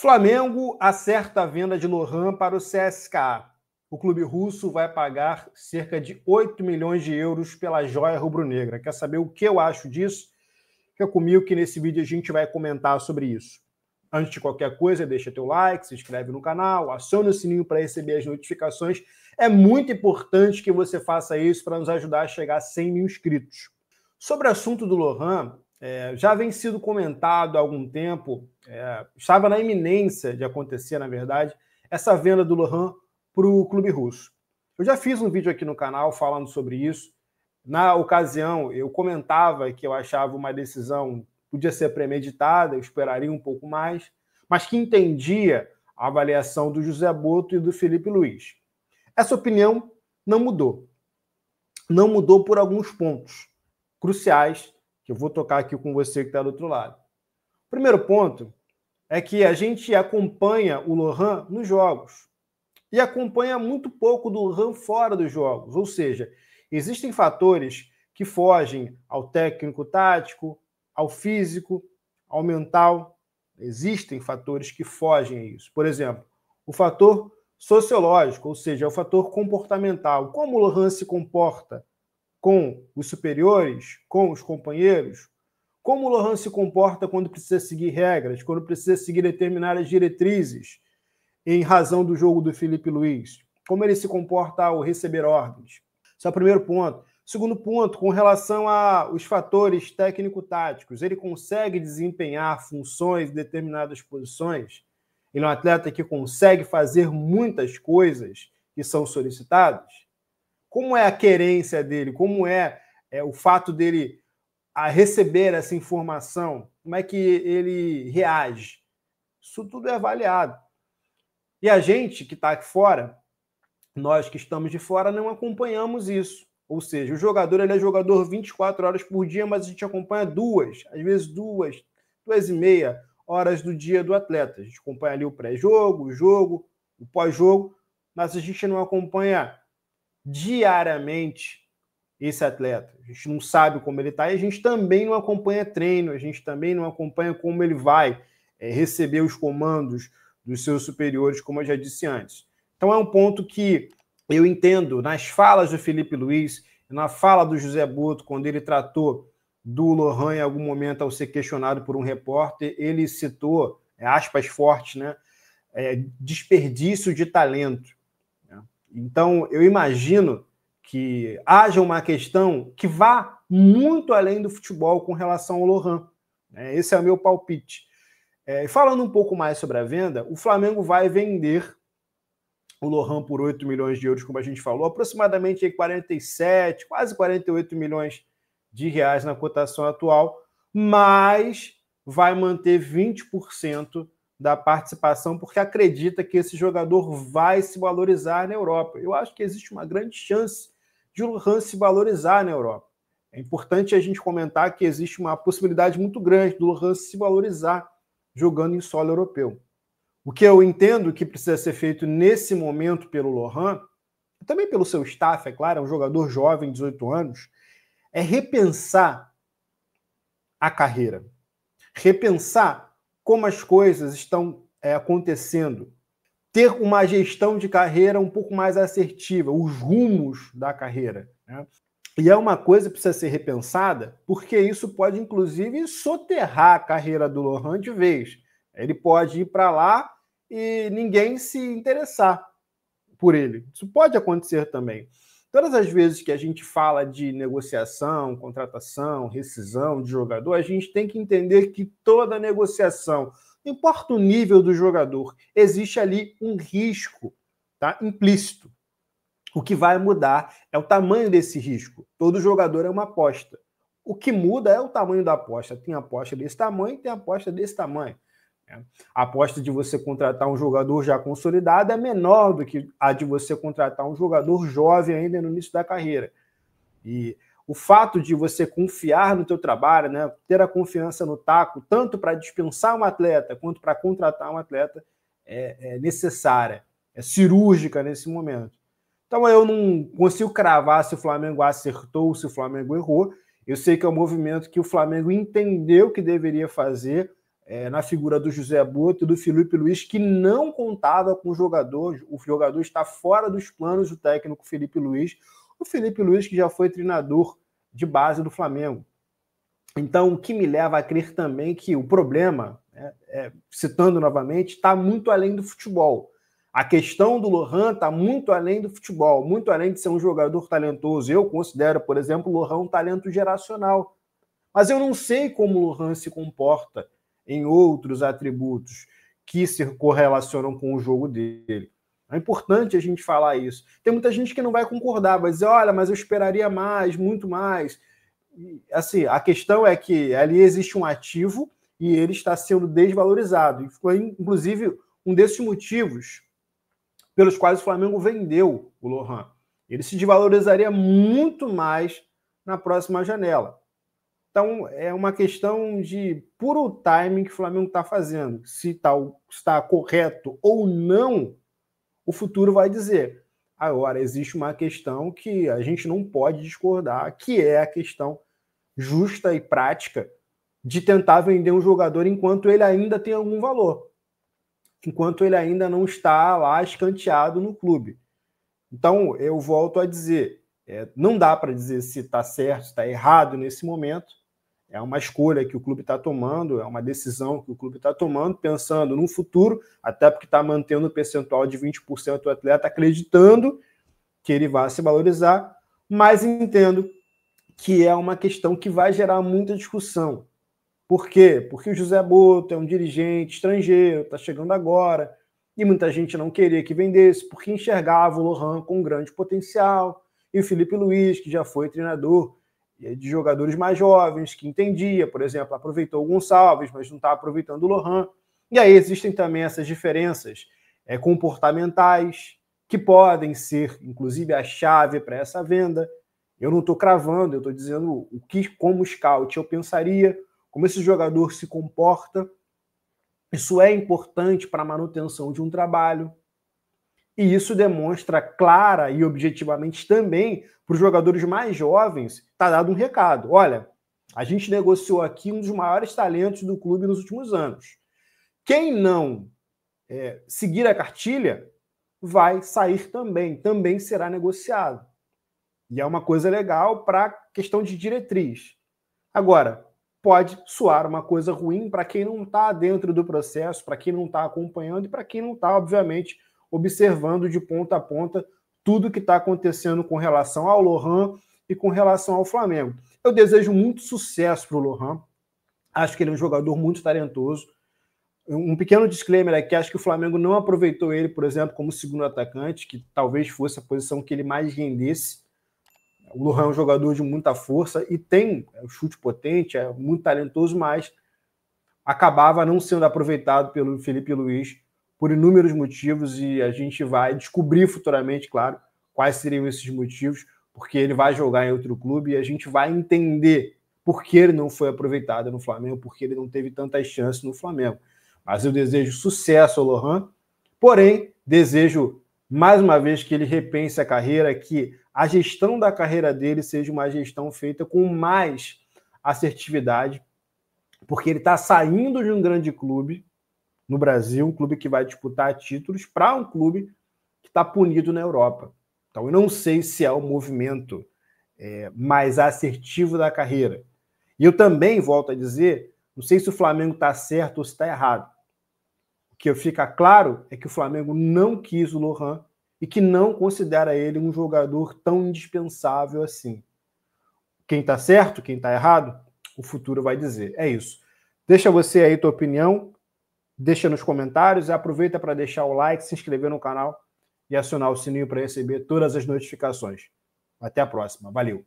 Flamengo acerta a venda de Lohan para o CSKA. O clube russo vai pagar cerca de 8 milhões de euros pela joia rubro-negra. Quer saber o que eu acho disso? Fica comigo que nesse vídeo a gente vai comentar sobre isso. Antes de qualquer coisa, deixa teu like, se inscreve no canal, aciona o sininho para receber as notificações. É muito importante que você faça isso para nos ajudar a chegar a 100 mil inscritos. Sobre o assunto do Lohan, já vem sido comentado há algum tempo, estava na iminência de acontecer, na verdade, essa venda do Lohan para o clube russo. Eu já fiz um vídeo aqui no canal falando sobre isso. Na ocasião, eu comentava que eu achava uma decisão podia ser premeditada, eu esperaria um pouco mais, mas que entendia a avaliação do José Boto e do Felipe Luiz. Essa opinião não mudou. Não mudou por alguns pontos cruciais que eu vou tocar aqui com você que está do outro lado. O primeiro ponto é que a gente acompanha o Lohan nos jogos e acompanha muito pouco do Lohan fora dos jogos, ou seja, existem fatores que fogem ao técnico tático, ao físico, ao mental. Existem fatores que fogem a isso. Por exemplo, o fator sociológico, ou seja, o fator comportamental. Como o Lohan se comporta com os superiores, com os companheiros, como o Lohan se comporta quando precisa seguir regras, quando precisa seguir determinadas diretrizes em razão do jogo do Felipe Luiz, como ele se comporta ao receber ordens. Esse é o primeiro ponto. Segundo ponto, com relação aos fatores técnico-táticos, ele consegue desempenhar funções em determinadas posições? Ele é um atleta que consegue fazer muitas coisas que são solicitadas? Como é a querência dele? Como é o fato dele a receber essa informação? Como é que ele reage? Isso tudo é avaliado. E a gente que está aqui fora, nós que estamos de fora, não acompanhamos isso. Ou seja, o jogador ele é jogador 24 horas por dia, mas a gente acompanha às vezes duas e meia horas do dia do atleta. A gente acompanha ali o pré-jogo, o jogo, o pós-jogo, mas a gente não acompanha diariamente esse atleta. A gente não sabe como ele está e a gente também não acompanha treino, a gente também não acompanha como ele vai receber os comandos dos seus superiores, como eu já disse antes. Então é um ponto que eu entendo nas falas do Felipe Luiz, na fala do José Boto, quando ele tratou do Lohan em algum momento ao ser questionado por um repórter, ele citou, aspas fortes, né, desperdício de talento. Então, eu imagino que haja uma questão que vá muito além do futebol com relação ao Lohan. Esse é o meu palpite. Falando um pouco mais sobre a venda, o Flamengo vai vender o Lohan por 8 milhões de euros, como a gente falou, aproximadamente 47, quase 48 milhões de reais na cotação atual, mas vai manter 20% da participação, porque acredita que esse jogador vai se valorizar na Europa. Eu acho que existe uma grande chance de o Lohan se valorizar na Europa. É importante a gente comentar que existe uma possibilidade muito grande do Lohan se valorizar jogando em solo europeu. O que eu entendo que precisa ser feito nesse momento pelo Lohan, também pelo seu staff, é claro, é um jogador jovem, 18 anos, é repensar a carreira. Repensar como as coisas estão acontecendo. Ter uma gestão de carreira um pouco mais assertiva, os rumos da carreira. Né? E é uma coisa que precisa ser repensada, porque isso pode, inclusive, soterrar a carreira do Lohan de vez. Ele pode ir para lá e ninguém se interessar por ele. Isso pode acontecer também. Todas as vezes que a gente fala de negociação, contratação, rescisão de jogador, a gente tem que entender que toda negociação, não importa o nível do jogador, existe ali um risco, tá, implícito. O que vai mudar é o tamanho desse risco. Todo jogador é uma aposta. O que muda é o tamanho da aposta. Tem aposta desse tamanho, tem aposta desse tamanho. A aposta de você contratar um jogador já consolidado é menor do que a de você contratar um jogador jovem ainda no início da carreira. E o fato de você confiar no teu trabalho, né, ter a confiança no taco, tanto para dispensar um atleta quanto para contratar um atleta, é necessária, é cirúrgica nesse momento. Então eu não consigo cravar se o Flamengo acertou ou se o Flamengo errou. Eu sei que é um movimento que o Flamengo entendeu que deveria fazer, na figura do José Boto e do Felipe Luiz, que não contava com o jogador está fora dos planos do técnico Felipe Luiz, o Felipe Luiz que já foi treinador de base do Flamengo. Então, o que me leva a crer também que o problema, citando novamente, está muito além do futebol. A questão do Lohan está muito além do futebol, muito além de ser um jogador talentoso. Eu considero, por exemplo, o Lohan um talento geracional. Mas eu não sei como o Lohan se comporta em outros atributos que se correlacionam com o jogo dele. É importante a gente falar isso. Tem muita gente que não vai concordar, vai dizer, olha, mas eu esperaria mais, muito mais. Assim, a questão é que ali existe um ativo e ele está sendo desvalorizado. E foi, inclusive, um desses motivos pelos quais o Flamengo vendeu o Lohan. Ele se desvalorizaria muito mais na próxima janela. Então, é uma questão de puro timing que o Flamengo está fazendo. Se está correto ou não, o futuro vai dizer. Agora, existe uma questão que a gente não pode discordar, que é a questão justa e prática de tentar vender um jogador enquanto ele ainda tem algum valor, enquanto ele ainda não está lá escanteado no clube. Então, eu volto a dizer, não dá para dizer se está certo, se está errado nesse momento. É uma escolha que o clube está tomando, é uma decisão que o clube está tomando, pensando no futuro, até porque está mantendo o percentual de 20% do atleta, acreditando que ele vai se valorizar, mas entendo que é uma questão que vai gerar muita discussão. Por quê? Porque o José Boto é um dirigente estrangeiro, está chegando agora, e muita gente não queria que vendesse, porque enxergava o Lohan com grande potencial, e o Felipe Luiz, que já foi treinador de jogadores mais jovens, que entendia, por exemplo, aproveitou o Gonçalves, mas não está aproveitando o Lohan. E aí existem também essas diferenças comportamentais, que podem ser, inclusive, a chave para essa venda. Eu não estou cravando, eu estou dizendo o que, como scout, eu pensaria, como esse jogador se comporta. Isso é importante para a manutenção de um trabalho. E isso demonstra clara e objetivamente também para os jogadores mais jovens, está dado um recado. Olha, a gente negociou aqui um dos maiores talentos do clube nos últimos anos. Quem não seguir a cartilha vai sair também será negociado. E é uma coisa legal para a questão de diretriz. Agora, pode soar uma coisa ruim para quem não está dentro do processo, para quem não está acompanhando e para quem não está, obviamente, observando de ponta a ponta tudo que está acontecendo com relação ao Lohan e com relação ao Flamengo. Eu desejo muito sucesso para o Lohan. Acho que ele é um jogador muito talentoso. Um pequeno disclaimer aqui, acho que o Flamengo não aproveitou ele, por exemplo, como segundo atacante, que talvez fosse a posição que ele mais rendesse. O Lohan é um jogador de muita força e tem um chute potente, é muito talentoso, mas acabava não sendo aproveitado pelo Felipe Luiz por inúmeros motivos, e a gente vai descobrir futuramente, claro, quais seriam esses motivos, porque ele vai jogar em outro clube e a gente vai entender por que ele não foi aproveitado no Flamengo, porque ele não teve tantas chances no Flamengo. Mas eu desejo sucesso ao Lohan, porém, desejo mais uma vez que ele repense a carreira, que a gestão da carreira dele seja uma gestão feita com mais assertividade, porque ele está saindo de um grande clube no Brasil, um clube que vai disputar títulos, para um clube que está punido na Europa. Então, eu não sei se é o movimento mais assertivo da carreira. E eu também, volto a dizer, não sei se o Flamengo está certo ou se está errado. O que fica claro é que o Flamengo não quis o Lohan e que não considera ele um jogador tão indispensável assim. Quem está certo, quem está errado, o futuro vai dizer. É isso. Deixa você aí tua opinião, deixa nos comentários e aproveita para deixar o like, se inscrever no canal e acionar o sininho para receber todas as notificações. Até a próxima. Valeu!